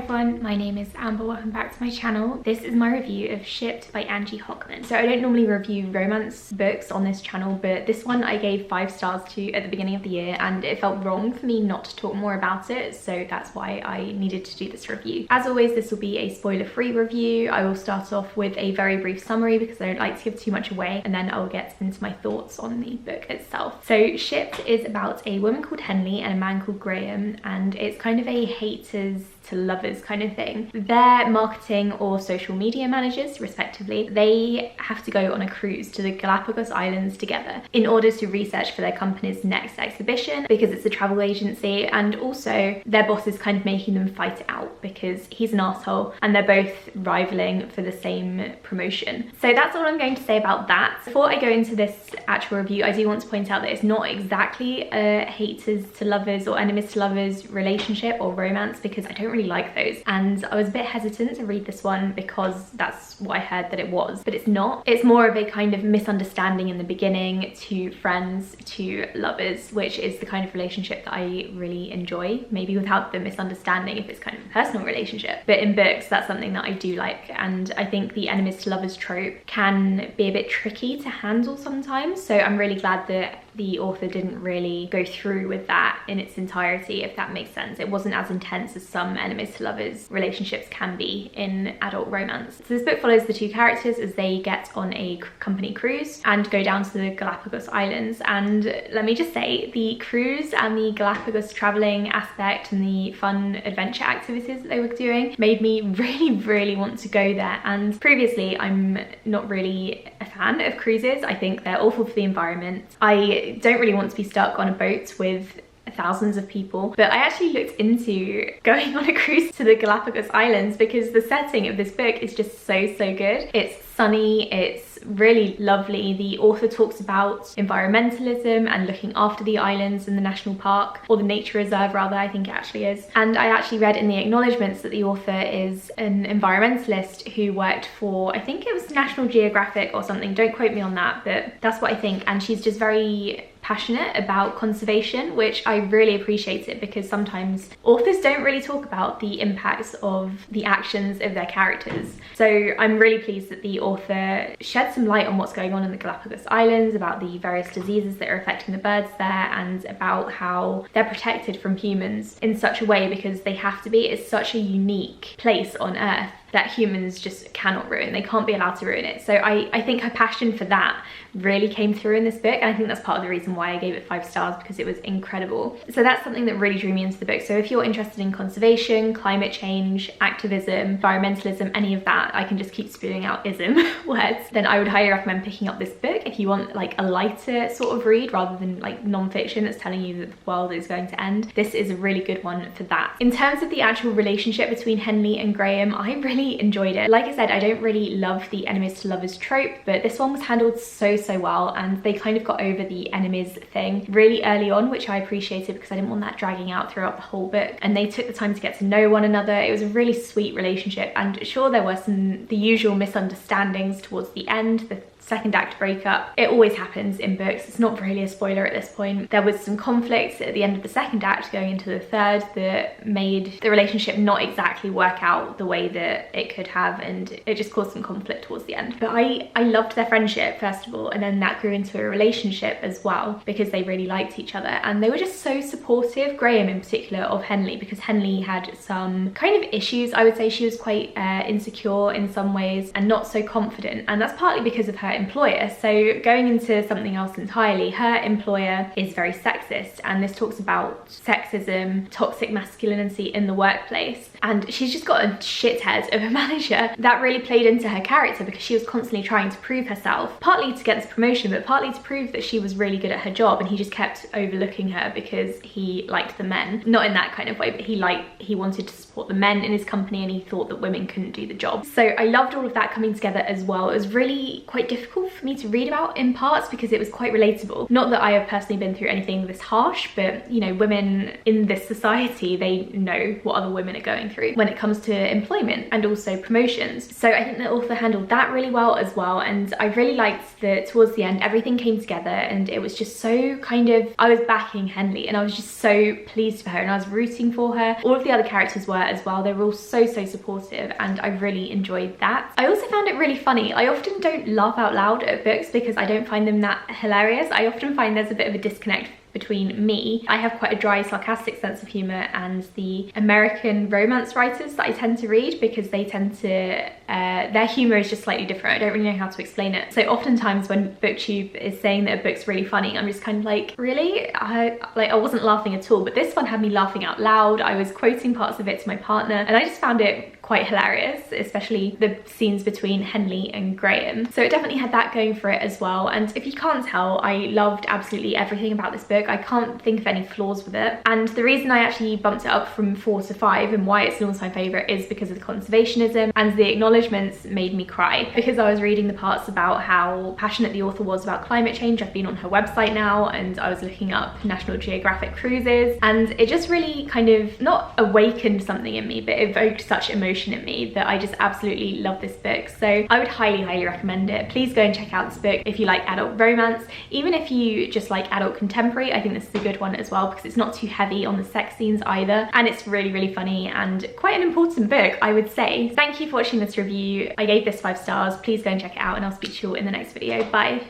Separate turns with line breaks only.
everyone, my name is Amber, welcome back to my channel. This is my review of Shipped by Angie Hockman. So I don't normally review romance books on this channel, but this one I gave 5 stars to at the beginning of the year and it felt wrong for me not to talk more about it, so that's why I needed to do this review. As always, this will be a spoiler-free review. I will start off with a very brief summary because I don't like to give too much away, and then I'll get into my thoughts on the book itself. So Shipped is about a woman called Henley and a man called Graham, and it's kind of a haters to lovers kind of thing. They're marketing or social media managers respectively. They have to go on a cruise to the Galapagos Islands together in order to research for their company's next exhibition because it's a travel agency, and also their boss is kind of making them fight it out because he's an asshole and they're both rivaling for the same promotion. So that's all I'm going to say about that. Before I go into this actual review, I do want to point out that it's not exactly a haters to lovers or enemies to lovers relationship or romance, because I don't really like those, and I was a bit hesitant to read this one because that's what I heard that it was, but it's not. It's more of a kind of misunderstanding in the beginning to friends to lovers, which is the kind of relationship that I really enjoy, maybe without the misunderstanding if it's kind of a personal relationship. But in books, that's something that I do like, and I think the enemies to lovers trope can be a bit tricky to handle sometimes, so I'm really glad that the author didn't really go through with that in its entirety, if that makes sense. It wasn't as intense as some enemies to lovers relationships can be in adult romance. So this book follows the two characters as they get on a company cruise and go down to the Galapagos Islands. And let me just say, the cruise and the Galapagos traveling aspect and the fun adventure activities that they were doing made me really want to go there. And previously, I'm not really a fan of cruises. I think they're awful for the environment. I don't really want to be stuck on a boat with thousands of people, but I actually looked into going on a cruise to the Galapagos Islands because the setting of this book is just so good. It's sunny, it's really lovely. The author talks about environmentalism and looking after the islands and the national park, or the nature reserve rather, I think it actually is. And I actually read in the acknowledgements that the author is an environmentalist who worked for, I think it was National Geographic or something, don't quote me on that, but that's what I think. And she's just very passionate about conservation, which I really appreciate it, because sometimes authors don't really talk about the impacts of the actions of their characters. So I'm really pleased that the author shed some light on what's going on in the Galapagos Islands, about the various diseases that are affecting the birds there, and about how they're protected from humans in such a way because they have to be. It's such a unique place on Earth that humans just cannot ruin. They can't be allowed to ruin it. So I think her passion for that really came through in this book, and I think that's part of the reason why I gave it 5 stars, because it was incredible. So that's something that really drew me into the book. So if you're interested in conservation, climate change, activism, environmentalism, any of that, I can just keep spewing out ism words, then I would highly recommend picking up this book if you want like a lighter sort of read rather than like non-fiction that's telling you that the world is going to end. This is a really good one for that. In terms of the actual relationship between Henley and Graham, I really enjoyed it. Like I said, I don't really love the enemies to lovers trope, but this one was handled so well, and they kind of got over the enemies thing really early on, which I appreciated because I didn't want that dragging out throughout the whole book, and they took the time to get to know one another. It was a really sweet relationship, and sure, there were the usual misunderstandings towards the end, the second act breakup. It always happens in books. It's not really a spoiler at this point. There was some conflict at the end of the second act going into the third that made the relationship not exactly work out the way that it could have, and it just caused some conflict towards the end. But I loved their friendship first of all, and then that grew into a relationship as well because they really liked each other, and they were just so supportive, Graham in particular, of Henley, because Henley had some kind of issues. I would say she was quite insecure in some ways and not so confident, and that's partly because of her employer. So going into something else entirely, her employer is very sexist, and this talks about sexism, toxic masculinity in the workplace, and she's just got a shithead of a manager. That really played into her character because she was constantly trying to prove herself, partly to get this promotion, but partly to prove that she was really good at her job, and he just kept overlooking her because he liked the men. Not in that kind of way, but he wanted to support the men in his company, and he thought that women couldn't do the job. So I loved all of that coming together as well. It was really quite difficult difficult for me to read about in parts because it was quite relatable. Not that I have personally been through anything this harsh, but you know, women in this society, they know what other women are going through when it comes to employment and also promotions. So I think the author handled that really well as well, and I really liked that towards the end everything came together and it was just so kind of, I was backing Henley and I was just so pleased for her and I was rooting for her. All of the other characters were as well. They were all so supportive and I really enjoyed that. I also found it really funny. I often don't laugh out loud at books because I don't find them that hilarious. I often find there's a bit of a disconnect between me. I have quite a dry, sarcastic sense of humour and the American romance writers that I tend to read, because they tend to, their humour is just slightly different. I don't really know how to explain it. So oftentimes when BookTube is saying that a book's really funny, I'm just kind of like, really? I wasn't laughing at all, but this one had me laughing out loud. I was quoting parts of it to my partner and I just found it quite hilarious, especially the scenes between Henley and Graham. So it definitely had that going for it as well. And if you can't tell, I loved absolutely everything about this book. I can't think of any flaws with it. And the reason I actually bumped it up from 4 to 5 and why it's an all-time favourite is because of the conservationism, and the acknowledgements made me cry because I was reading the parts about how passionate the author was about climate change. I've been on her website now and I was looking up National Geographic cruises, and it just really kind of not awakened something in me, but evoked such emotion in me that I just absolutely love this book. So I would highly recommend it. Please go and check out this book if you like adult romance. Even if you just like adult contemporary, I think this is a good one as well because it's not too heavy on the sex scenes either, and it's really funny and quite an important book, I would say. Thank you for watching this review. I gave this 5 stars. Please go and check it out and I'll speak to you all in the next video. Bye.